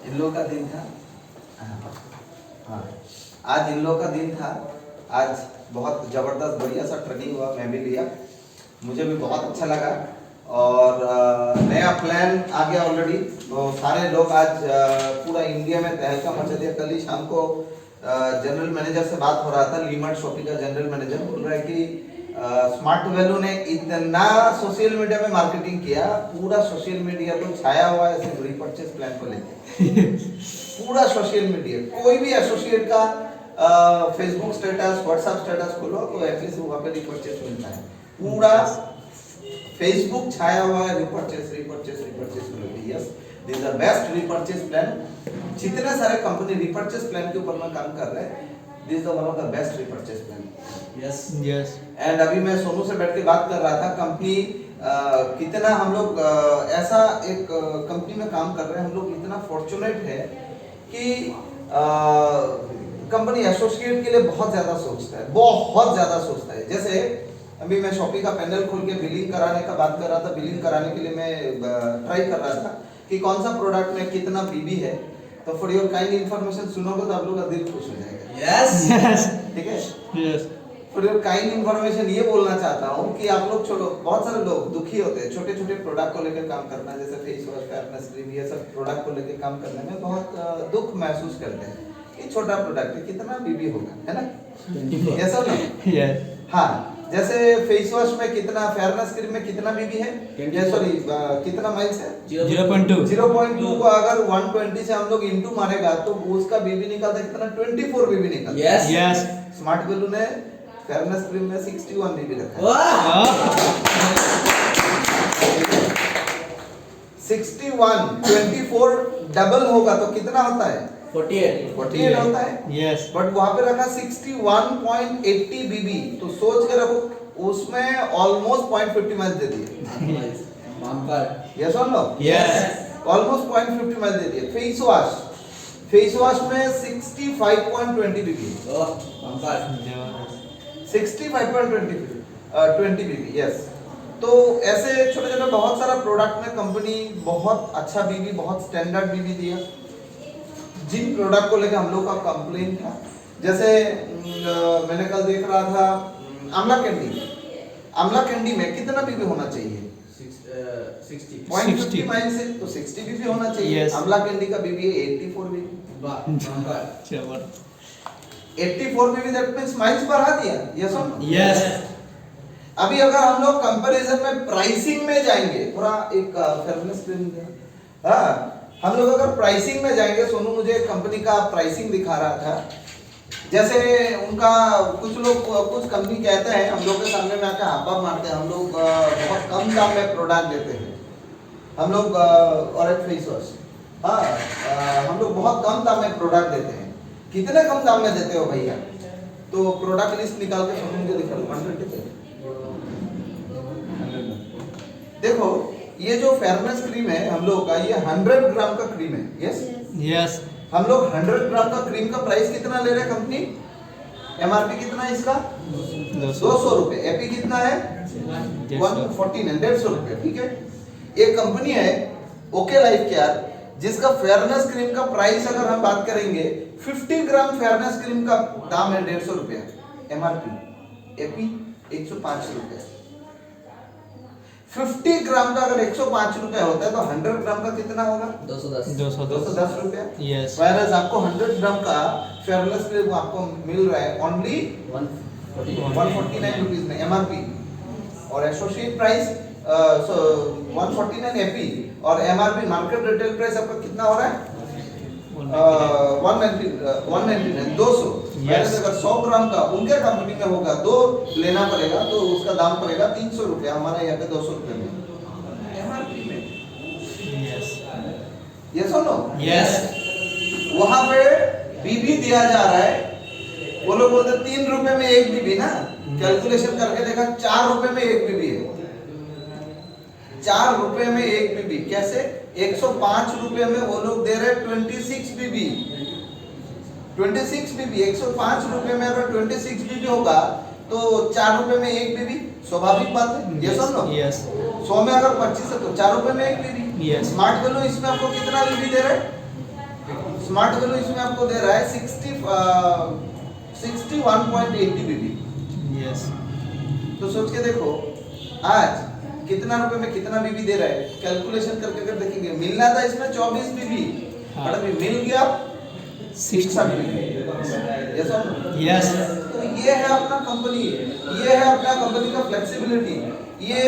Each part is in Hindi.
इन लोगों का दिन था। हाँ, आज इन लोगों का दिन था। आज बहुत ज़बरदस्त बढ़िया सा ट्रेनिंग हुआ, मैं भी लिया, मुझे भी बहुत अच्छा लगा। और नया प्लान आ गया ऑलरेडी। तो सारे लोग आज पूरा इंडिया में तहलका मचा दिया। कल ही शाम को जनरल मैनेजर से बात हो रहा था, लीमर्ट शॉपी का जनरल मैनेजर बोल रहा है कि स्मार्ट वैल्यू ने इतना सोशल मीडिया में मार्केटिंग किया, पूरा सोशल मीडिया तो छाया हुआ है ऐसे रीपरचेज प्लान को लेकर। पूरा सोशल मीडिया, कोई भी एसोसिएट का फेसबुक स्टेटस, व्हाट्सएप स्टेटस खोलो तो एटलीस्ट वहाँ पे रीपरचेज मिलता है। पूरा फेसबुक छाया हुआ है रीपरचेज रीपरचेज रीपरचेज को लेकर। Yes, this is the best repurchase plan. जितने सारे कंपनी रीपरचेज प्लान के ऊपर में काम कर रहे हैं, this is one of the best repurchase plan. Yes yes. And अभी मैं सोनू से बैठ के बात कर रहा था, कंपनी कितना हम लोग ऐसा एक कंपनी में काम कर रहे हैं, हम लोग इतना फॉर्चुनेट है कि कंपनी एसोसिएट के लिए बहुत ज्यादा सोचता है, बहुत ज्यादा सोचता है। जैसे अभी मैं शॉपी का पैनल खोल के बिलिंग कराने का बात कर रहा था, बिलिंग कराने के लिए मैं ट्राई कर रहा था कि कौन सा प्रोडक्ट में कितना बीबी है। तो फॉर योर काइंड इन्फॉर्मेशन सुनोगे तो आप लोग का दिल खुश हो जाएगा। यस यस, ठीक है। Yes, for your kind information ये बोलना चाहता हूँ कि आप लोग छोड़ो, बहुत सारे लोग दुखी होते हैं छोटे छोटे प्रोडक्ट को लेकर काम करना, जैसे फेस वॉश, फेयरनेस क्रीम, ये सब प्रोडक्ट को लेकर काम करने में बहुत दुख महसूस करते हैं कि छोटा प्रोडक्ट है, कितना बीबी होगा, है ना? ये सब ना। यस, हाँ, जैसे फेस वॉश में कितना, फेयरनेस क्रीम में कितना बीबी है, ये सॉरी कितना माइल्स है, 0.2 को अगर 120 से हम लोग इनटू मारेगा तो उसका बीबी निकलता है कितना, 24 बीबी निकलता है। Yes yes. स्मार्ट वैल्यू ने फेयरनेस क्रीम में 61 बीबी रखा है। 61 24 डबल होगा तो कितना होता है, 48 होता है। यस, बट वहां पे रखा 61.80 बीबी, तो सोच के रखो उसमें ऑलमोस्ट 0.50 माइल दे दिए। यस और नो? यस, ऑलमोस्ट 0.50 माइल दे दिए। फेस वॉश में 65.20 बीबी, 65.20 बीबी। यस, तो ऐसे छोटे छोटे बहुत सारा प्रोडक्ट में कंपनी बहुत अच्छा बीबी, बहुत स्टैंडर्ड बीबी दिया। जिन प्रोडक्ट को लेकर हम लोग का कंप्लेन था, जैसे मैंने कल देख रहा था आमला कैंडी में कितना बीबी होना चाहिए, 60 माइल से तो 60 बीबी होना चाहिए। आमला कैंडी का बीबी है 84 बीबी। 84 बीबी, दैट मींस माइल्स बढ़ा दिया। यस और नो? यस। अभी अगर हम लोग कंपैरिजन में प्राइसिंग में जाएंगे, थोड़ा एक फेयरनेस क्रीम दिया, हाँ, हम लोग अगर प्राइसिंग में जाएंगे, सोनू मुझे कंपनी का प्राइसिंग दिखा रहा था, जैसे उनका कुछ लोग, कुछ कंपनी कहते हैं हम लोग के सामने में आकर हाथ मारते हैं, हम लोग बहुत कम दाम में प्रोडक्ट देते हैं, हम लोग और एक फेस वॉश, हाँ, हम लोग बहुत कम दाम में प्रोडक्ट देते हैं। कितने कम दाम में देते हो भैया? तो प्रोडक्ट लिस्ट निकाल के सोनू मुझे दिखा दो। 120 देखो, ये जो फेयरनेस क्रीम है हम लोग का, ये 100 ग्राम का क्रीम है। यस यस, हम लोग 100 ग्राम का क्रीम का प्राइस कितना ले रहे हैं कंपनी? एमआरपी कितना है इसका? 200 रुपए। एपी कितना है? 149, 150 रुपए। ठीक है, एक कंपनी है ओके लाइफ केयर, जिसका फेयरनेस क्रीम का प्राइस अगर हम बात करेंगे, 50 ग्राम फेयरनेस क्रीम का दाम है 150 रुपया एमआरपी, एपी 105 रुपए। 50 ग्राम का अगर 105 रुपया होता है तो 100 ग्राम का कितना होगा? 210 रुपया। यस, वैराज आपको 100 ग्राम का फेयरनेस क्रीम आपको मिल रहा है ओनली 149 रुपीस में एमआरपी, और एसोसिएट प्राइस 149 एपी, और एमआरपी मार्केट रिटेल प्राइस आपका कितना हो रहा है? 199, 200। यस, अगर 100 ग्राम का उनके कंपनी में होगा, 2 लेना पड़ेगा तो उसका दाम पड़ेगा 300 रुपया, हमारे यहाँ पे 200 रुपये में एमआरपी में। यस यस और नो? यस। वहां पे बीबी दिया जा रहा है, वो लोग बोलते 3 रुपए में 1 बीबी ना, कैलकुलेशन करके देखा 4 रुपए में 1 बीबी है। 4 रुपए में 1 बीबी कैसे? 105 रुपए में वो लोग दे रहे 26 बीबी। 26 बीबी 105 रुपए में अगर 26 बीबी होगा तो 4 रुपए में 1 बीबी, स्वाभाविक बात है। यस और नो? यस। 100 में अगर 25 है तो 4 रुपए में 1 बीबी। यस। स्मार्ट वैल्यू इसमें आपको कितना बीबी दे रहे हैं? स्मार्ट वैल्यू इसमें आपको दे रहा है 61.80 बीबी। यस। तो सोच के देखो आज कितना रुपए में कितना बीबी दे रहा है, कैलकुलेशन करके अगर देखेंगे, मिलना था इसमें 24 बीबी, बट अभी मिल गया 60 बीबी। यस। तो ये है अपना कंपनी, ये है अपना कंपनी का फ्लेक्सिबिलिटी। ये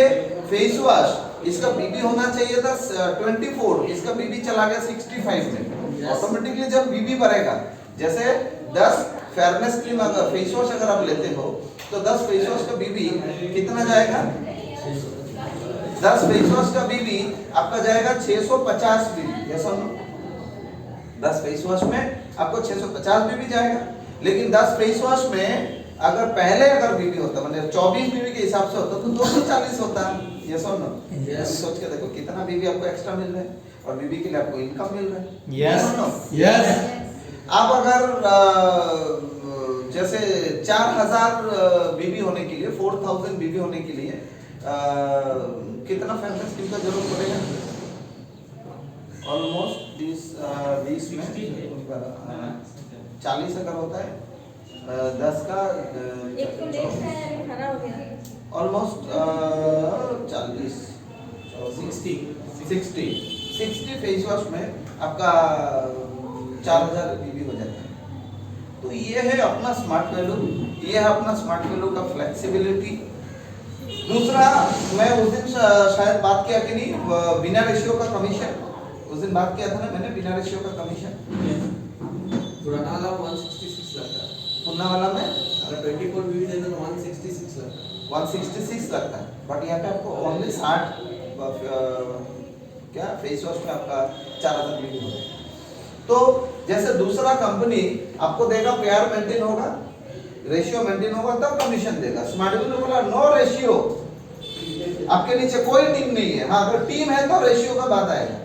फेस वॉश, इसका बीबी होना चाहिए था 24, इसका बीबी चला गया 65 में। ऑटोमेटिकली जब बीबी बढ़ेगा, जैसे 10 फेयरनेस क्रीम अगर फेस वॉश अगर आप लेते हो तो 10 फेस वॉश का बीबी कितना जाएगा, 10 फेस वॉश का बीबी आपका जाएगा 650 बीबी। यस और नो? 10 फेस वॉश में आपको 650 बीबी जाएगा, लेकिन 10 फेस वॉश में अगर पहले अगर बीबी होता, मतलब 24 बीबी के हिसाब से होता तो 240 होता। यस और नो? यस। सोच के देखो कितना बीबी आपको एक्स्ट्रा मिल रहा है और बीबी के लिए आपको इनकम मिल रहा है। यस। यस। आप अगर जैसे 4000 बीबी होने के लिए, 4000 बीबी होने के लिए कितना फेयरनेस क्रीम का जरूरत पड़ेगा? ऑलमोस्ट 20 में 40 अगर होता है, 10 का ऑलमोस्ट 40 60 फेस वॉश में आपका 4000 बीबी हो जाता है। तो ये है अपना स्मार्ट वैल्यू, ये है अपना स्मार्ट वैल्यू का फ्लेक्सिबिलिटी। दूसरा, मैं उस दिन शायद बात किया कि नहीं, बिना रेशियो का कमीशन, उस दिन बात किया था ना मैंने, बिना रेशियो का कमीशन। पुराना वाला 166 लगता है, पुन्ना वाला में अगर 24 बीबी देते तो 166 लगता है, 166 लगता है, बट यहाँ पे आपको ओनली 60 क्या फेस वॉश में आपका 4000 बीबी होगा। तो जैसे दूसरा कंपनी आपको देगा पेयर मेंटेन होगा, रेशियो मेंटेन होगा, तब कमीशन देगा। स्मार्ट वैल्यू बोला नो रेशियो, आपके नीचे कोई टीम नहीं है। हाँ, अगर टीम है तो रेशियो का बात आएगा,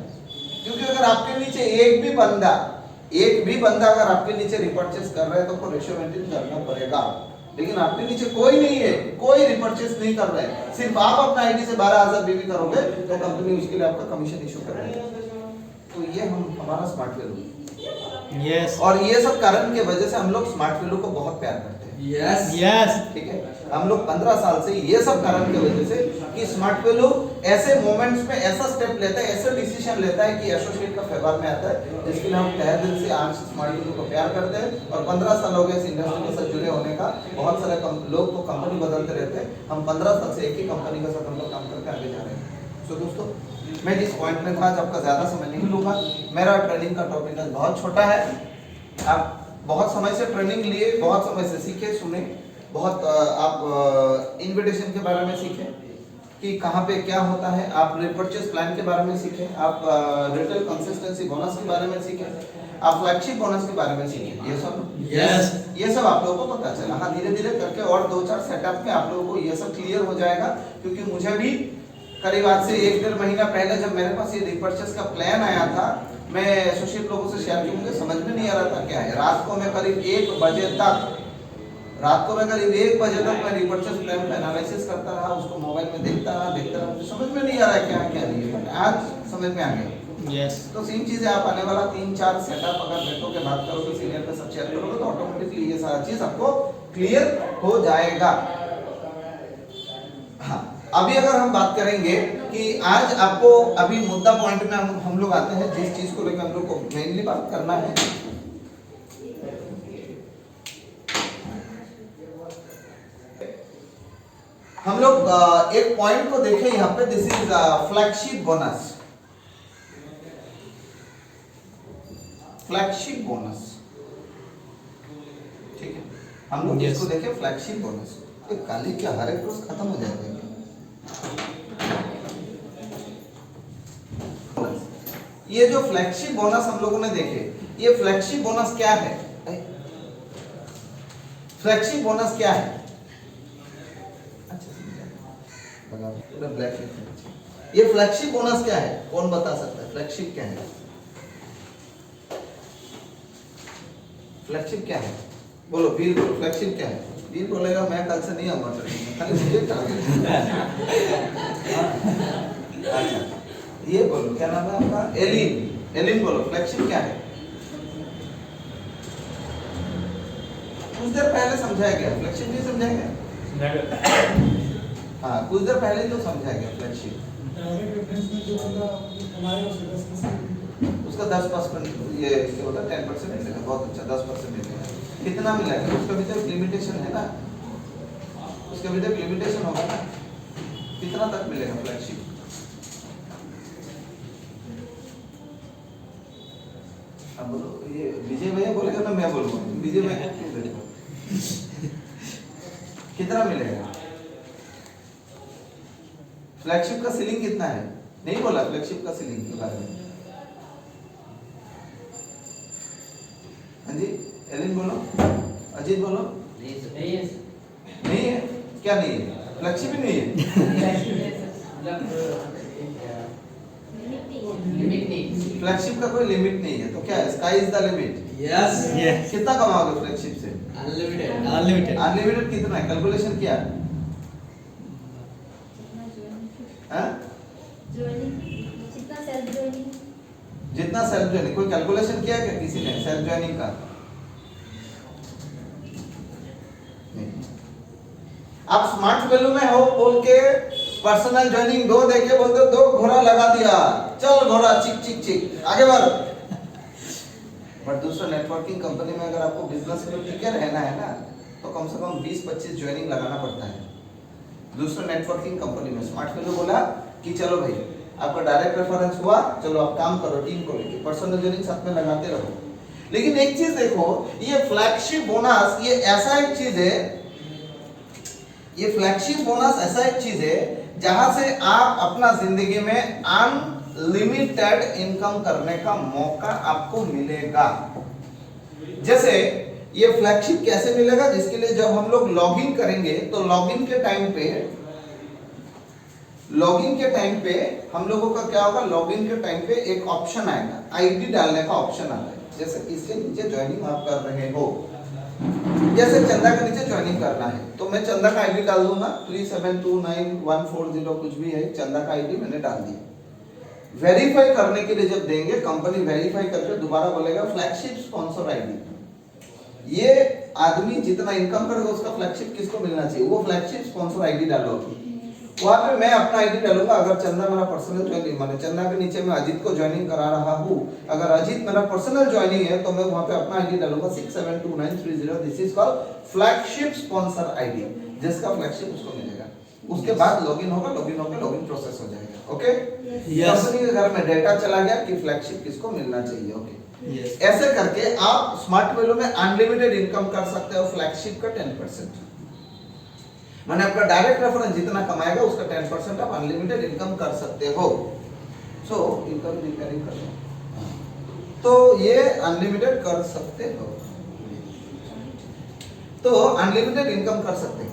क्योंकि अगर आपके नीचे एक भी बंदा अगर आपके नीचे रिपर्चेस कर रहा है तो आपको रेशियो मेंटेन करना पड़ेगा। लेकिन आपके नीचे कोई नहीं है, कोई रिपर्चेस नहीं कर रहा है, सिर्फ आप अपना आईडी से 12000 बीबी करोगे तो कंपनी उसके लिए आपका कमीशन इशू करेगी। तो ये हमारा स्मार्ट वैल्यू। यस। और ये सब कारण के वजह से हम लोग स्मार्ट वैल्यू को बहुत प्यार करते हैं। Yes yes. ठीक है, हम लोग 15 साल से ये सब कारण की वजह से कि स्मार्ट वैल्यू ऐसे मोमेंट्स में ऐसा स्टेप लेता है, ऐसा डिसीजन लेता है कि एसोसिएट का फेवर में आता है, जिसके लिए हम तहे दिल से आज स्मार्ट वैल्यू को प्यार करते हैं। और 15 साल हो गए इस इंडस्ट्री के साथ जुड़े होने का। बहुत सारे लोग तो कंपनी बदलते रहते हैं, हम 15 साल से एक ही कंपनी के साथ हम लोग काम करके आगे जा रहे हैं। तो दोस्तों, मैं जिस पॉइंट में था, आज आपका ज्यादा समय नहीं लूंगा। मेरा ट्रेनिंग का टॉपिक बहुत छोटा है। आप बहुत समय से ट्रेनिंग लिए, बहुत समय से सीखे सुने, बहुत आप इन्विटेशन के बारे में सीखे कि कहाँ पे क्या होता है, आप रिपर्चेस प्लान के बारे में सीखे, आप रिटेल कंसिस्टेंसी बोनस के बारे में सीखे, आप फ्लैगशिप बोनस के बारे में सीखे। ये सब ये सब आप लोगों को पता चला। हाँ, धीरे धीरे करके और 2-4 सेटअप में आप लोगों को ये सब क्लियर हो जाएगा, क्योंकि मुझे भी करीब आज से 1-1.5 महीना पहले जब मेरे पास ये रिपर्चेस का प्लान आया था, मैं एसोसिएट लोगों से शेयर किया, मुझे समझ में नहीं आ रहा था क्या है। रात को मैं करीब 1 बजे तक मैं रिपर्चेस प्लान का एनालिसिस करता रहा, उसको मोबाइल में देखता रहा, मुझे समझ में नहीं आ रहा क्या है क्या नहीं है, बट आज समझ में आ गया। यस। तो सेम चीजें आप आने वाला 3-4 सेटअप अगर बैठो के बात करोगे, सीनियर के साथ शेयर करोगे, तो ऑटोमेटिकली ये सारा चीज आपको क्लियर हो जाएगा। हाँ, अभी अगर हम बात करेंगे कि आज आपको अभी मुद्दा पॉइंट में हम लोग आते हैं, जिस चीज को लेकर हम लोग को मेनली बात करना है, हम लोग एक पॉइंट को देखें यहाँ पे, this is flagship bonus. Flagship bonus, ठीक है, हम लोग इसको देखें फ्लैगशिप बोनस। काली क्या हर एक रोज खत्म हो जाएगा। ये जो फ्लैगशिप बोनस हम लोगों ने देखे, ये फ्लैगशिप बोनस क्या है? फ्लैगशिप बोनस क्या है? पूरा ब्लैक है। ये फ्लैगशिप बोनस क्या है? कौन बता सकता है फ्लैगशिप क्या है? फ्लैगशिप क्या है? बोलो वीर, बोलो फ्लैगशिप क्या है? वीर बोलेगा मैं कल से नहीं आऊंगा ट्रेनिंग में, खाली मुझे अच्छा, ये बोलो क्या नाम है आपका? एलिन। एलिन बोलो फ्लैगशिप क्या है? कुछ देर पहले समझाया गया, फ्लैगशिप नहीं समझाया गया? हाँ, कुछ देर पहले तो समझाया गया फ्लैगशिप। डायरेक्ट रेफरेंस में जो बंदा कमाएगा उसके 10% उसका 10% ये क्या होता है, 10% मिलेगा। बहुत अच्छा, 10% मिलेगा। कितना मिलेगा? उसका भी तो लिमिटेशन है ना, उसका भी तो लिमिटेशन होगा ना, कितना तक मिलेगा फ्लैगशिप? अब बोलो, ये विजय भैया बोलेगा ना मैं बोलूँगा? विजय भैया क्यों बोलेगा? कितना मिलेगा? फ्लैगशिप का सीलिंग कितना है? नहीं बोला फ्लैगशिप का सीलिंग के बारे में। हाँ जी, एलिन बोलो, अजीत बोलो। नहीं है? क्या नहीं है? फ्लैगशिप ही नहीं है? फ्लैगशिप का कोई लिमिट नहीं है, तो क्या है? Sky is the limit. Yes. Yes. कितना कमाओगे फ्लैगशिप से? Unlimited. Unlimited. अनलिमिटेड कितना है? कैलकुलेशन क्या है? हाँ? जितना सेल्फ ज्वाइनिंग जितना सेल्फ ज्वाइनिंग, कोई कैलकुलेशन किया है क्या किसी ने सेल्फ ज्वाइनिंग का? नहीं। आप स्मार्ट वैल्यू में हो बोल के पर्सनल ज्वाइनिंग 2 देके बोलते 2 घोड़ा लगा दिया, चल घोड़ा चिक चिक चिक आगे बढ़। बट दूसरा नेटवर्किंग कंपनी में अगर आपको बिजनेस में टिके रहना है ना, तो कम से कम 20-25 ज्वाइनिंग लगाना पड़ता है। दूसरा नेटवर्किंग कंपनी में स्मार्ट वैल्यू बोला कि चलो भाई आपका डायरेक्ट रेफरेंस हुआ, चलो आप काम करो टीम को लेके, पर्सनल ज्वाइनिंग साथ में लगाते रहो। लेकिन एक चीज देखो, ये फ्लैगशिप बोनस ये ऐसा एक चीज है, ये फ्लैगशिप बोनस ऐसा एक चीज है जहां से आप अपना जिंदगी में अनलिमिटेड इनकम करने का मौका आपको मिलेगा। जैसे ये फ्लैगशिप कैसे मिलेगा? जिसके लिए जब हम लोग लॉगिन करेंगे तो लॉगिन के टाइम पे हम लोगों का क्या होगा? लॉगिन के टाइम पे एक ऑप्शन आएगा, आईडी डालने का ऑप्शन आता है। जैसे इसके नीचे ज्वाइनिंग आप कर रहे हो, जैसे चंदा के नीचे ज्वाइनिंग करना है, तो मैं चंदा का आईडी डाल दूंगा 37291440 कुछ भी है, चंदा का आईडी मैंने डाल दिया। वेरीफाई करने के लिए जब देंगे, कंपनी वेरीफाई करके दोबारा बोलेगा फ्लैगशिप स्पॉन्सर आईडी। ये आदमी जितना इनकम करेगा उसका फ्लैगशिप किसको मिलना चाहिए? वो फ्लैगशिप स्पॉन्सर आईडी डालो। वहां पे मैं अपना आईडी डालूंगा। अगर चंदा मेरा पर्सनल ज्वाइनिंग, माने चंदा के नीचे मैं अजीत को ज्वाइनिंग करा रहा हूँ, अगर अजीत मेरा पर्सनल ज्वाइनिंग है तो मैं वहां पे अपना आईडी डालूंगा 672930। This is called flagship sponsor ID, जिसका फ्लैगशिप उसको मिलेगा। उसके बाद लॉगिन होगा, लॉगिन होकर लॉगिन प्रोसेस हो जाएगा। ओके, कंपनी के घर में डेटा चला गया कि फ्लैगशिप किसको मिलना चाहिए। ओके, ऐसे करके आप स्मार्ट वैल्यू में अनलिमिटेड इनकम कर सकते हो फ्लैगशिप का 10%। माने आपका डायरेक्ट रेफरेंस जितना कमाएगा उसका 10% आप अनलिमिटेड इनकम कर सकते हो। सो इनकम रिपेयरिंग कर लो, तो ये अनलिमिटेड कर सकते हो, तो अनलिमिटेड इनकम कर सकते हो।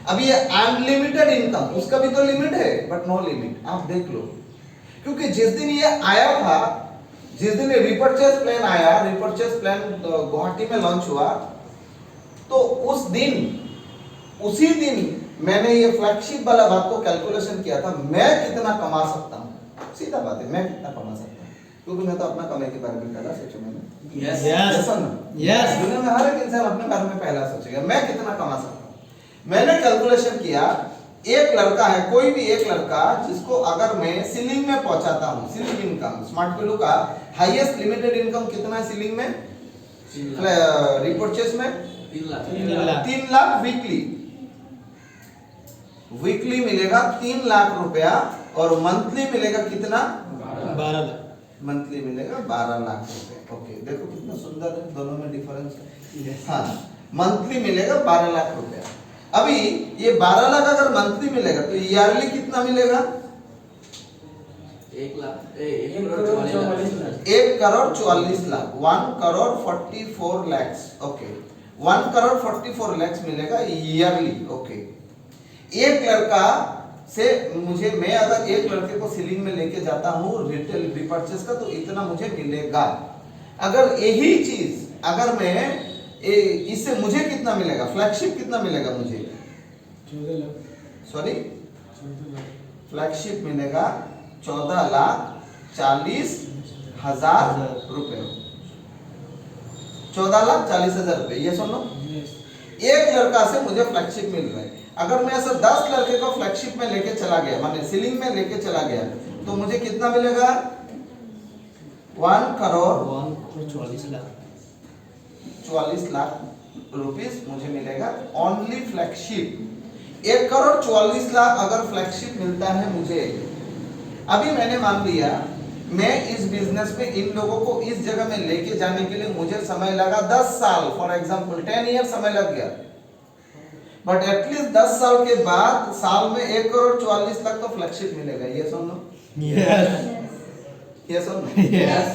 अभी ये अनलिमिटेड इनकम, उसका भी तो लिमिट है, बट नो लिमिट। आप देख लो, क्योंकि जिस दिन ये आया था, जिस दिन ये रिपर्चेस प्लान आया, रिपर्चेस प्लान गुवाहाटी में लॉन्च हुआ, तो उसी दिन मैंने ये फ्लैगशिप वाला बात को कैलकुलेशन किया था, मैं कितना कमा सकता हूँ। सीधा बात है, मैं कितना कमा सकता हूँ, क्योंकि मैं तो अपना कमाई के बारे में पहला सोचूं। मैंने Yes. दुनिया में हर एक इंसान अपने बारे में पहला सोचेगा मैं कितना कमा सकता हूँ। मैंने कैलकुलेशन किया, एक लड़का है, कोई भी एक लड़का जिसको अगर मैं सीलिंग में पहुंचाता हूँ, सीलिंग इनकम, स्मार्ट वैल्यू का हाईएस्ट लिमिटेड इनकम कितना है सीलिंग में, रिपर्चेस में 3 लाख वीकली मिलेगा 3 लाख रुपया, और मंथली मिलेगा कितना? 12 लाख। मंथली मिलेगा 12 लाख रुपए। ओके, देखो कितना सुंदर है, दोनों में डिफरेंस है। हाँ, मंथली मिलेगा 12 लाख रुपया। अभी ये 12 लाख अगर मंथली मिलेगा तो ईयरली कितना मिलेगा? 1 करोड़ 44 लाख, 1 करोड़ 44 लाख। ओके, 1 करोड़ 44 लाख मिलेगा ईयरली। ओके, एक लड़का से मुझे, मैं अगर एक लड़के को सीलिंग में लेके जाता हूँ रिटेल रिपर्चेस का, तो इतना मुझे मिलेगा। अगर यही चीज अगर मैं इससे मुझे कितना मिलेगा? फ्लैगशिप कितना मिलेगा मुझे? 14 लाख। सॉरी, फ्लैगशिप मिलेगा 14,40,000 रुपए। 14,40,000 रुपए, ये सुनो। एक लड़का से मुझे फ्लैगशिप मिल रहा है। अगर मैं ऐसे 10 लड़के को फ्लैगशिप में लेके चला गया, माने सीलिंग में लेके चला गया, तो मुझे कितना मिलेगा? 1 करोड़ 44 लाख 44 लाख रुपीस मुझे मिलेगा ओनली फ्लैगशिप। 1 करोड़ 44 लाख अगर फ्लैगशिप मिलता है मुझे, अभी मैंने मान लिया मैं इस बिजनेस में इन लोगों को इस जगह में लेके जाने के लिए मुझे समय लगा 10 साल, फॉर एग्जांपल 10 ईयर समय लग गया, बट एटलीस्ट 10 साल के बाद साल में 1 करोड़ 44 लाख तो फ्लैगशिप मिलेगा, ये सुन लो। यस ये सुन लो। यस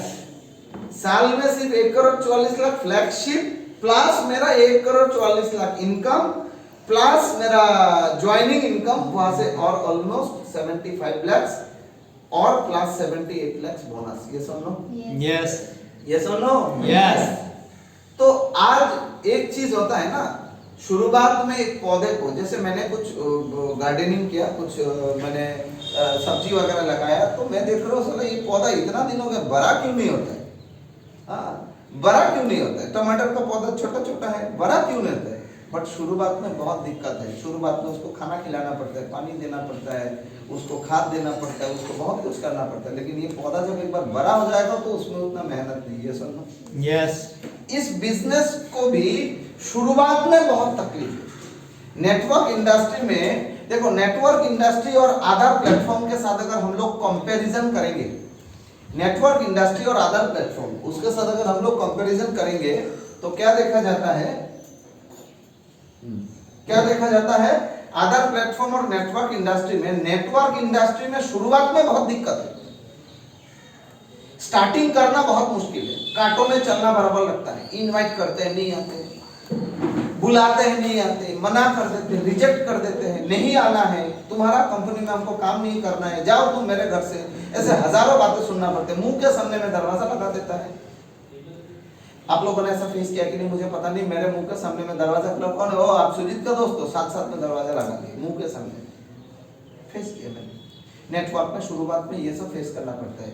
साल में सिर्फ 1 करोड़ 44 लाख फ्लैगशिप प्लस मेरा 1 करोड़ 44 लाख इनकम प्लस मेरा ज्वाइनिंग इनकम वहां से और ऑलमोस्ट 75 लाख और प्लस 78 लाख बोनस, ये सुन लो। यस ये सुन लो। यस तो आज एक चीज होता है ना, शुरुआत में एक पौधे को, जैसे मैंने कुछ गार्डनिंग किया, कुछ मैंने सब्जी वगैरह लगाया, तो मैं देख रहा हूँ साला ये पौधा इतना दिनों में बड़ा क्यों नहीं होता है? हाँ, बड़ा क्यों नहीं होता है? टमाटर का पौधा छोटा छोटा है, बड़ा क्यों नहीं होता है? बट शुरुआत में बहुत दिक्कत है। शुरुआत में उसको खाना खिलाना पड़ता है, पानी देना पड़ता है, उसको खाद देना पड़ता है, उसको बहुत कुछ करना पड़ता है। लेकिन ये पौधा जब एक बार बड़ा हो जाएगा तो उसमें उतना मेहनत नहीं है। सुनो, यस इस बिजनेस को भी शुरुआत में बहुत तकलीफ है। नेटवर्क इंडस्ट्री में देखो, नेटवर्क इंडस्ट्री और आधार प्लेटफॉर्म के साथ अगर हम लोग कंपैरिजन करेंगे, नेटवर्क इंडस्ट्री और आधार प्लेटफॉर्म उसके साथ अगर हम लोग कंपैरिजन करेंगे तो क्या देखा जाता है? क्या देखा जाता है? आधार प्लेटफॉर्म और नेटवर्क इंडस्ट्री में, नेटवर्क इंडस्ट्री में शुरुआत में बहुत दिक्कत है, स्टार्टिंग करना बहुत मुश्किल है, कांटों में चलना बराबर लगता है, इनवाइट करते हैं नहीं आते, बुलाते हैं नहीं आते, मना कर देते हैं, रिजेक्ट कर देते हैं, नहीं आना है, तुम्हारा कंपनी में हमको काम नहीं करना है, जाओ तुम मेरे घर से, ऐसे हजारों बातें सुनना पड़ते हैं, मुंह के सामने में दरवाजा लगा देता है। आप लोगों ने ऐसा फेस किया कि नहीं मुझे पता नहीं, मेरे मुंह के सामने में दरवाजा खुला, कौन है? ओ आप सुजीत का दोस्त हो, साथ साथ में दरवाजा लगा दिया मुंह के सामने, फेस किया मैंने। नेटवर्क में शुरुआत में ये सब फेस करना पड़ता है,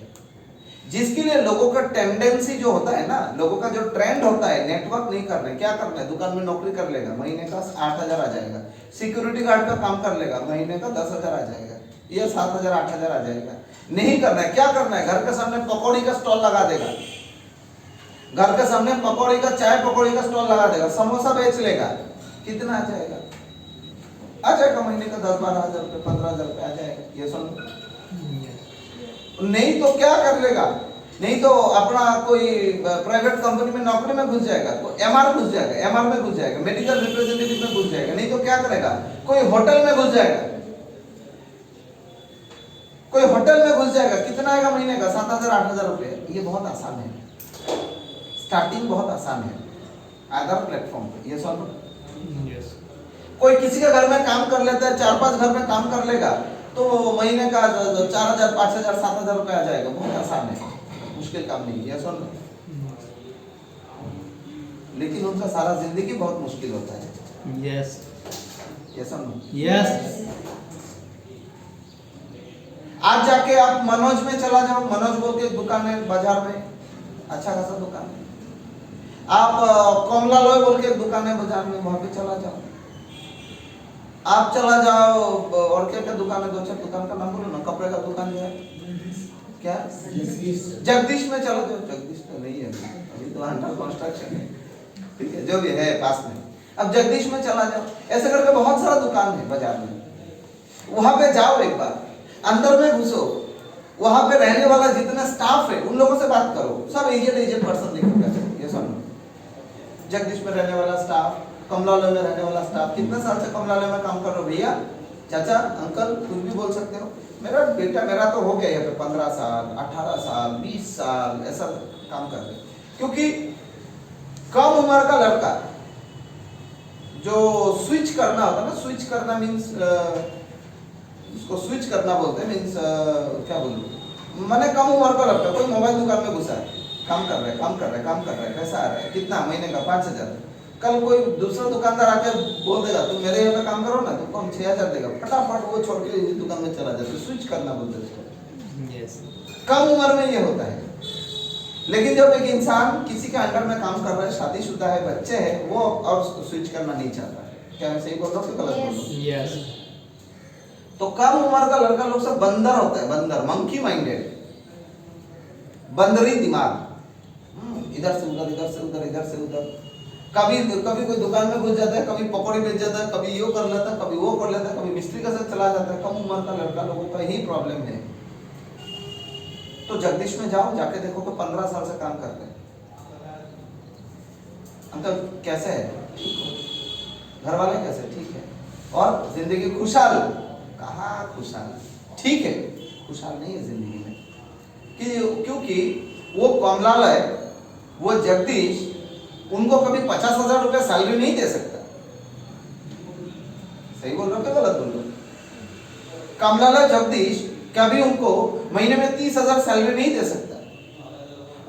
जिसके लिए लोगों का टेंडेंसी जो होता है ना, लोगों का जो ट्रेंड होता है, नेटवर्क नहीं करना है, क्या करना है? दुकान में नौकरी कर लेगा, महीने का 8,000 आ जाएगा, सिक्योरिटी गार्ड का काम कर लेगा, महीने का 10,000 आ जाएगा, ये 7,000 8,000 आ जाएगा। नहीं करना है, क्या करना है? घर के सामने पकौड़ी का स्टॉल लगा देगा, घर के सामने पकौड़ी का, चाय पकौड़ी का स्टॉल लगा देगा, समोसा बेच लेगा, कितना आ जाएगा? आ जाएगा महीने का 10-12 हजार रुपए, 15,000 रुपए आ जाएगा, ये सुन। नहीं तो क्या कर लेगा? नहीं तो अपना कोई प्राइवेट कंपनी में नौकरी में घुस जाएगा, कोई एमआर घुस जाएगा, एमआर में घुस जाएगा, मेडिकल रिप्रेजेंटेटिव में घुस जाएगा, नहीं तो क्या करेगा? कोई होटल में घुस जाएगा, कोई होटल में घुस जाएगा, कितना आएगा महीने का? 7,000-8,000 रुपए। ये बहुत आसान है, स्टार्टिंग बहुत आसान है आधार प्लेटफॉर्म पे, ये सुनो। यस कोई किसी के घर में काम कर लेता है, 4-5 घर में काम कर लेगा, तो महीने का 4,000 5,000 7,000 रुपए आ जाएगा, बहुत आसान है, मुश्किल काम नहीं है, सुन। लेकिन उनका सारा जिंदगी बहुत मुश्किल होता है। यस ये सुन, यस आज जाके आप मनोज में चला जाओ, मनोज बोल के दुकान है बाजार में, अच्छा खासा दुकान है। आप कमला लॉय बोल के दुकान है बाजार में, वहां पे चला जाओ। आप चला जाओ और क्या दुकान है, 2-4 दुकान का नाम बोलो ना, कपड़े का दुकान जो है क्या, जगदीश में चला जाओ। जगदीश तो नहीं है अभी तो अंडर कंस्ट्रक्शन है, ठीक है, जो भी है पास में। अब जगदीश में चला जाओ, ऐसे करके बहुत सारा दुकान है बाजार में, वहां पे जाओ, एक बार अंदर में घुसो, वहां पे रहने वाला जितना स्टाफ है उन लोगों से बात करो, सब एजेंट पर्सन दिखेगा। ये सुनो, जगदीश में रहने वाला स्टाफ, कमलालय में रहने वाला स्टाफ, कितने साल से कमलालय में काम कर रहे हो भैया, चाचा, अंकल, कुछ भी बोल सकते हो। मेरा बेटा, मेरा तो हो गया यहाँ पे 15 साल 18 साल 20 साल ऐसा काम कर रहे, क्योंकि कम उम्र का लड़का जो स्विच करना होता है ना, स्विच करना मीन्स उसको स्विच करना बोलते हैं, मीन्स क्या बोलूं, मैंने कम उम्र का लड़का कोई मोबाइल दुकान में घुसा है, काम कर रहा है, पैसा आ रहा है, कितना महीने का 5,000। कल कोई दूसरा दुकानदार आके बोल देगा तुम मेरे यहाँ पे काम करो ना, तुमको हम 6,000 देगा, फटाफट वो छोड़ के इस दुकान में चला जाता है, स्विच करना बोलते हैं उसको। यस कम उम्र में ये होता है, लेकिन जब एक इंसान किसी के अंडर में काम कर रहा है, शादीशुदा है, बच्चे हैं, वो और स्विच करना नहीं चाहता है। क्या मैं सही बोल रहा हूँ कि गलत बोल रहा हूँ? यस। तो कम उम्र का लड़का लोग सब बंदर होता है, बंदर, मंकी माइंडेड, बंदरी दिमाग, इधर से उधर, इधर से उधर, इधर से उधर। कभी कभी कोई दुकान में घुस जाता है, कभी पकौड़े बेच जाता है, कभी ये कर लेता है, कभी वो कर लेता है, कभी मिस्त्री का साथ चला जाता है। कम उम्र का लड़का लोगों का ही प्रॉब्लम है। तो जगदीश में जाओ, जाके देखो कि 15 साल से काम करते हैं। अंकल कैसे है? ठीक हो? घर वाले कैसे? ठीक है। और जिंदगी खुशहाल? कहाँ खुशहाल? ठीक है, खुशहाल नहीं है जिंदगी में। क्योंकि वो कमलालय, वो जगदीश उनको कभी 50,000 रुपए सैलरी नहीं दे सकता। सही बोल रहा हूँ क्या गलत बोल रहा हूँ? कमलालय जगदीश कभी उनको महीने में 30,000 सैलरी नहीं दे सकता।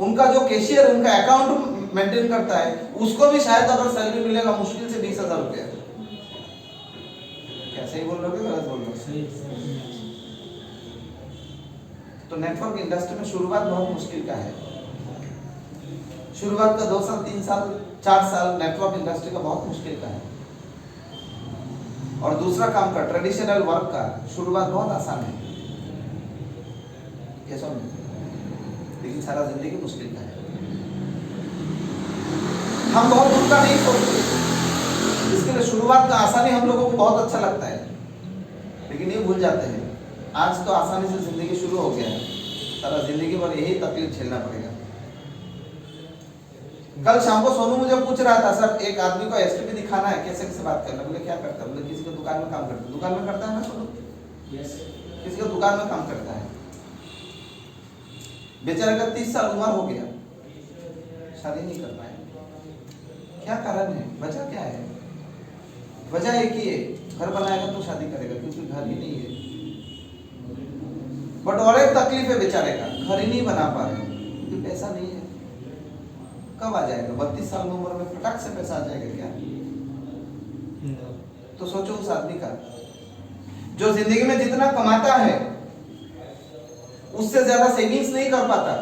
उनका जो कैशियर उनका अकाउंट मेंटेन करता है, उसको भी शायद अगर सैलरी मिलेगा मुश्किल से 20,000 रुपया। क्या सही बोल रहे हो कि गलत बोल रहे हो? तो नेटवर्क इंडस्ट्री में शुरुआत बहुत मुश्किल का है। शुरुआत का 2 साल, 3 साल, 4 साल नेटवर्क इंडस्ट्री का बहुत मुश्किल का है। और दूसरा काम का, ट्रेडिशनल वर्क का शुरुआत बहुत आसान है, कैसा नहीं, लेकिन सारा जिंदगी मुश्किल का है। हम बहुत दूर का नहीं सोचते, इसके लिए शुरुआत का आसानी हम लोगों को बहुत अच्छा लगता है, लेकिन ये भूल जाते हैं आज तो आसानी से जिंदगी शुरू हो गया है, सारा जिंदगी भर यही तकलीफ झेलना पड़ेगा। कल शाम को सोनू मुझे पूछ रहा था, सर एक आदमी को एसटीपी दिखाना है, कैसे कैसे बात करना? बोले क्या करता है? बोले किसी के दुकान में काम करता है। दुकान में करता है ना सोनू? यस। किसी के दुकान में काम करता है, बेचारे का 30 साल उम्र हो गया, शादी नहीं कर पाए। क्या कारण है? वजह क्या है? वजह एक ही है, घर बनाएगा तो शादी करेगा, क्योंकि घर ही नहीं है। बट और एक तकलीफ है बेचारे का, घर ही नहीं बना पा रहे क्योंकि पैसा नहीं है। कब आ जाएगा? 32 साल में उम्र में फटाक से पैसा आ जाएगा क्या? तो सोचो उस आदमी का जो जिंदगी में जितना कमाता है उससे ज्यादा सेविंग्स नहीं कर पाता,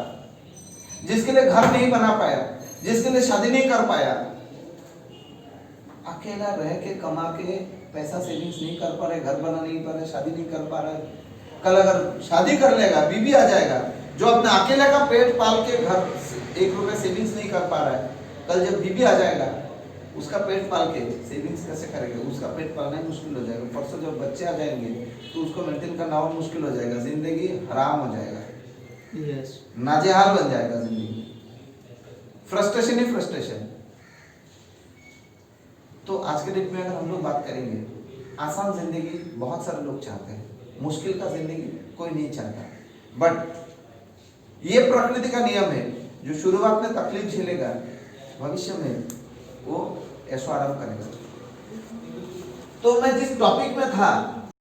जिसके लिए घर नहीं बना पाया, जिसके लिए शादी नहीं कर पाया, अकेला रह के कमा के पैसा सेविंग्स नहीं कर पा रहे, घर बना नहीं पा रहे, शादी नहीं कर पा रहे। कल अगर शादी कर लेगा, बीवी आ जाएगा, जो अपने अकेले का पेट पाल के घर 1 रुपए सेविंग्स नहीं कर पा रहा है, कल जब बीवी आ जाएगा उसका पेट पाल के सेविंग्स कैसे करेगा? उसका पेट पालना ही मुश्किल हो जाएगा। परसों जब बच्चे आ जाएंगे तो उसको मेंटेन करना और मुश्किल हो जाएगा, जिंदगी हराम हो जाएगा, यस। नाजेहाल बन जाएगा जिंदगी, फ्रस्ट्रेशन ही फ्रस्ट्रेशन। तो आज के डेट में अगर हम लोग बात करेंगे, आसान जिंदगी बहुत सारे लोग चाहते हैं, मुश्किल का जिंदगी कोई नहीं चाहता। बट ये प्रकृति का नियम है, जो शुरुआत में तकलीफ झेलेगा भविष्य में वो ऐशो आराम करेगा। तो मैं जिस टॉपिक में था